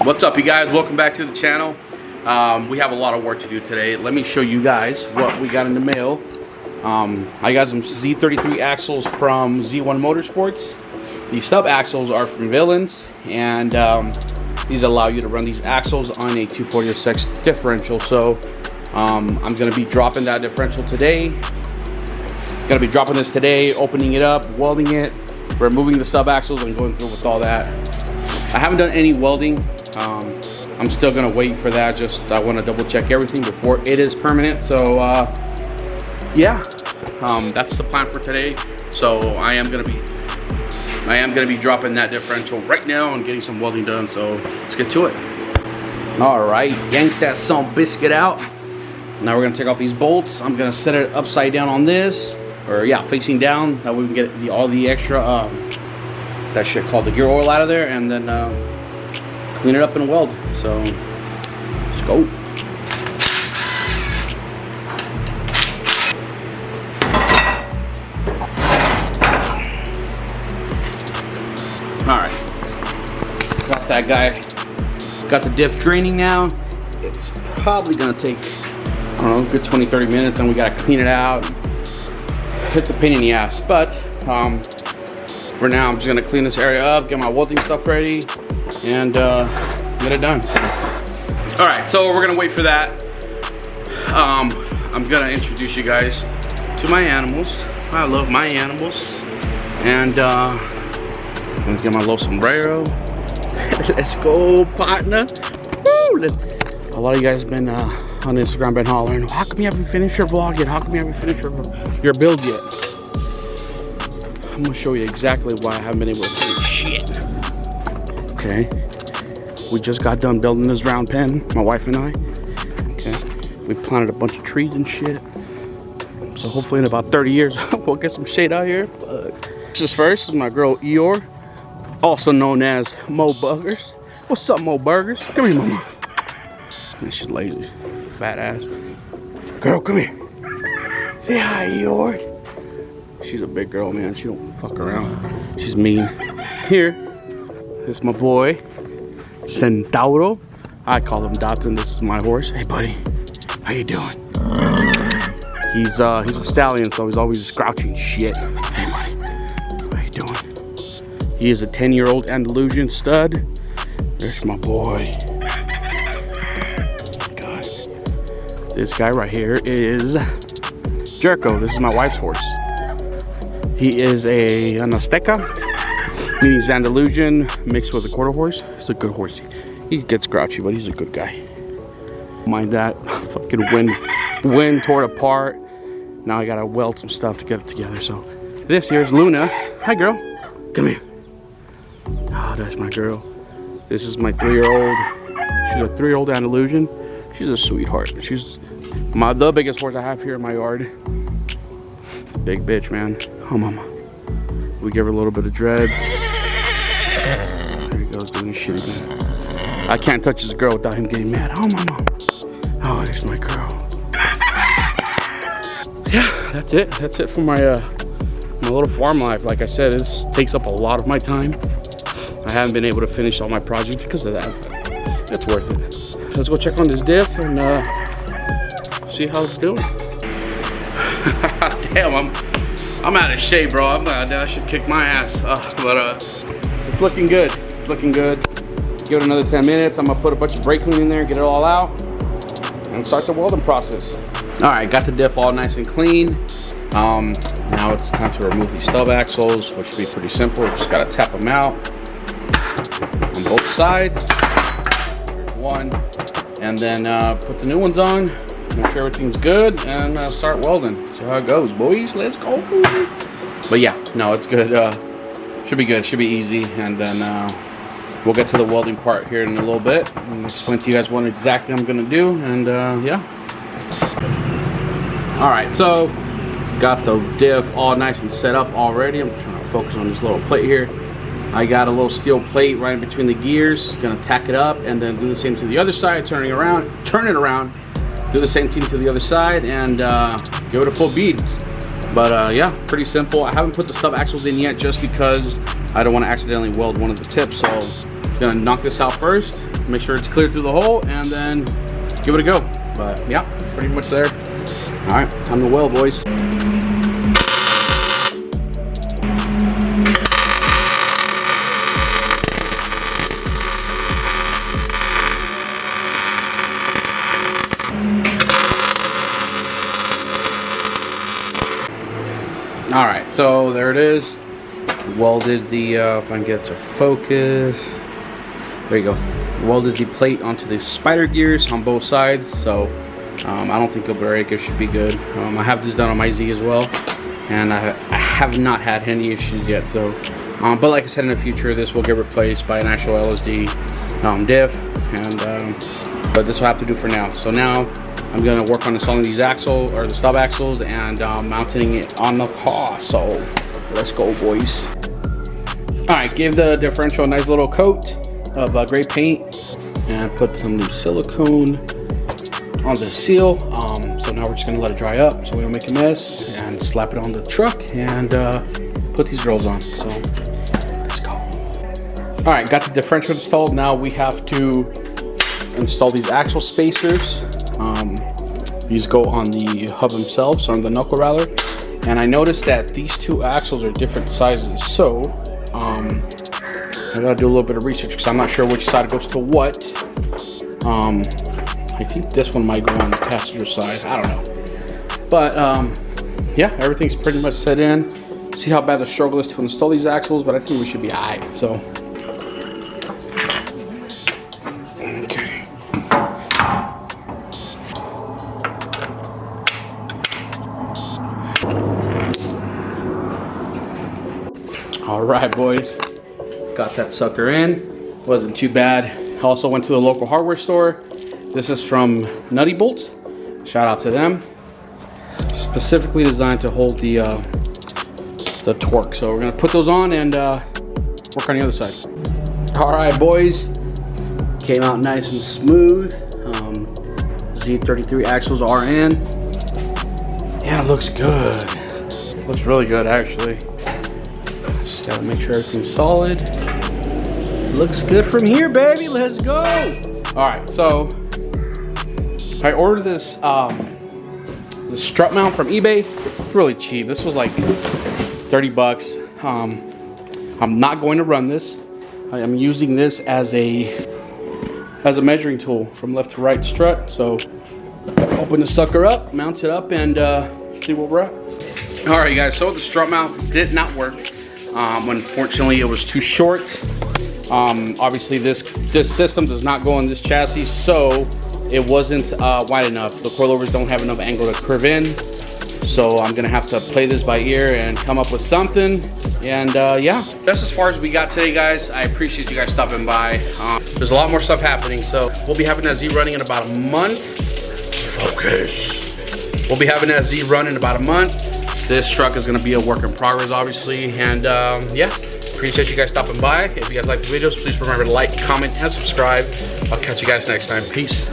What's up, you guys? Welcome back to the channel. We have a lot of work to do today. Let me show you guys what we got in the mail. I got some Z33 axles from Z1 Motorsports. The stub axles are from Villians, and these allow you to run these axles on a 240/6 differential. So I'm going to be dropping that differential today. Going to be dropping this today, opening it up, welding it, removing the stub axles, and going through with all that. I haven't done any welding. I'm still gonna wait for that. Just I want to double check everything before it is permanent. So yeah, that's the plan for today. So I am gonna be dropping that differential right now and getting some welding done. So let's get to it. All right, yank that son biscuit out. Now we're gonna take off these bolts. I'm gonna set it upside down on this, or yeah, facing down. That way we can get all the extra that shit called the gear oil out of there, and then clean it up and weld. So let's go. All right, got that guy. Got the diff draining now. It's probably gonna take, I don't know, a good 20-30 minutes, and we gotta clean it out. It's a pain in the ass, but for now I'm just gonna clean this area up, get my welding stuff ready, and get it done. All right, so we're gonna wait for that. I'm gonna introduce you guys to my animals. I love my animals, and I'm gonna get my little sombrero. Let's go, partner. Woo! A lot of you guys have been on Instagram been hollering, how come you haven't finished your vlog yet? How come you haven't finished your build yet? I'm gonna show you exactly why I haven't been able to finish shit. Okay, we just got done building this round pen, my wife and I. Okay, we planted a bunch of trees and shit. So hopefully in about 30 years, we'll get some shade out here. This is first, my girl Eeyore, also known as Mo Buggers. What's up, Mo Burgers? Come here, mama. Man, she's lazy, fat ass. Girl, come here. Say hi, Eeyore. She's a big girl, man. She don't fuck around. She's mean. Here, this is my boy, Centauro. I call him Datsun. This is my horse. Hey, buddy. How you doing? He's a stallion, so he's always grouchy shit. Hey, buddy. How you doing? He is a 10-year-old Andalusian stud. There's my boy. God. This guy right here is Jerko. This is my wife's horse. He is an Azteca, meaning he's Andalusian mixed with a quarter horse. He's a good horse. He gets grouchy, but he's a good guy. Mind that. Fucking wind tore it apart. Now I gotta weld some stuff to get it together. So this here's Luna. Hi, girl. Come here. Oh, that's my girl. This is my 3-year-old. She's a 3-year-old Andalusian. She's a sweetheart. She's the biggest horse I have here in my yard. Big bitch, man. Oh, mama. We give her a little bit of dreads. There he goes doing his shit again. I can't touch this girl without him getting mad. Oh, mama. Oh, there's my girl. Yeah, that's it. That's it for my little farm life. Like I said, this takes up a lot of my time. I haven't been able to finish all my projects because of that. It's worth it. Let's go check on this diff and see how it's doing. Damn, I'm out of shape, bro. I should kick my ass. But it's looking good. It's looking good. Give it another 10 minutes. I'm gonna put a bunch of brake clean in there, get it all out, and start the welding process. All right, got the diff all nice and clean. Now it's time to remove these stub axles, which should be pretty simple. Just gotta tap them out on both sides. Here's one, and then put the new ones on. Make sure everything's good, and start welding. See how it goes, boys. Let's go. But yeah, no, it's good. Should be good. Should be easy, and then we'll get to the welding part here in a little bit and explain to you guys what exactly I'm gonna do. And yeah. All right, so got the diff all nice and set up already. I'm trying to focus on this little plate here. I got a little steel plate right in between the gears. Gonna tack it up and then do the same to the other side. Turn it around. Do the same thing to the other side and give it a full bead. But yeah, pretty simple. I haven't put the stub axles in yet just because I don't want to accidentally weld one of the tips. So I'm gonna knock this out first make sure it's clear through the hole, and then give it a go. But yeah, pretty much there. All right, time to weld, boys. All right, so there it is. Welded the, if I can get it to focus. There you go. Welded the plate onto the spider gears on both sides, so I don't think it'll break. It should be good. I have this done on my Z as well, and I have not had any issues yet. So, but like I said, in the future, this will get replaced by an actual LSD diff, and but this will have to do for now. So now I'm gonna work on installing these the stub axles, and mounting it on the car. So let's go, boys. All right, give the differential a nice little coat of gray paint, and put some new silicone on the seal. So now we're just gonna let it dry up so we don't make a mess, and slap it on the truck, and put these girls on. So let's go. All right, got the differential installed. Now we have to install these axle spacers. These go on the hub themselves, on the knuckle rather. And I noticed that these two axles are different sizes, so I gotta do a little bit of research because I'm not sure which side goes to what. I think this one might go on the passenger side. I don't know. But yeah, everything's pretty much set in. See how bad the struggle is to install these axles, but I think we should be alright. So okay. All right, boys. Got that sucker in. Wasn't too bad. Also went to the local hardware store. This is from Nutty Bolts. Shout out to them. Specifically designed to hold the torque. So we're gonna put those on and work on the other side. All right, boys. Came out nice and smooth. Z33 axles are in. Yeah, it looks good. It looks really good, actually. Just gotta make sure everything's solid. Looks good from here, baby. Let's go. All right, so I ordered this the strut mount from eBay. It's really cheap. This was like 30 bucks. I'm not going to run this. I am using this as a measuring tool from left to right strut. So open the sucker up, mount it up, and see where we're at. All right, guys. So the strut mount did not work. Unfortunately, it was too short. Obviously this system does not go on this chassis, so it wasn't wide enough. The coilovers don't have enough angle to curve in, so I'm gonna have to play this by ear and come up with something. And yeah, that's as far as we got today, guys. I appreciate you guys stopping by. There's a lot more stuff happening, so we'll be having that Z running in about a month. Focus. We'll be having that Z run in about a month. This truck is gonna be a work in progress, obviously, and yeah. Appreciate you guys stopping by. If you guys like the videos, please remember to like, comment, and subscribe. I'll catch you guys next time. Peace.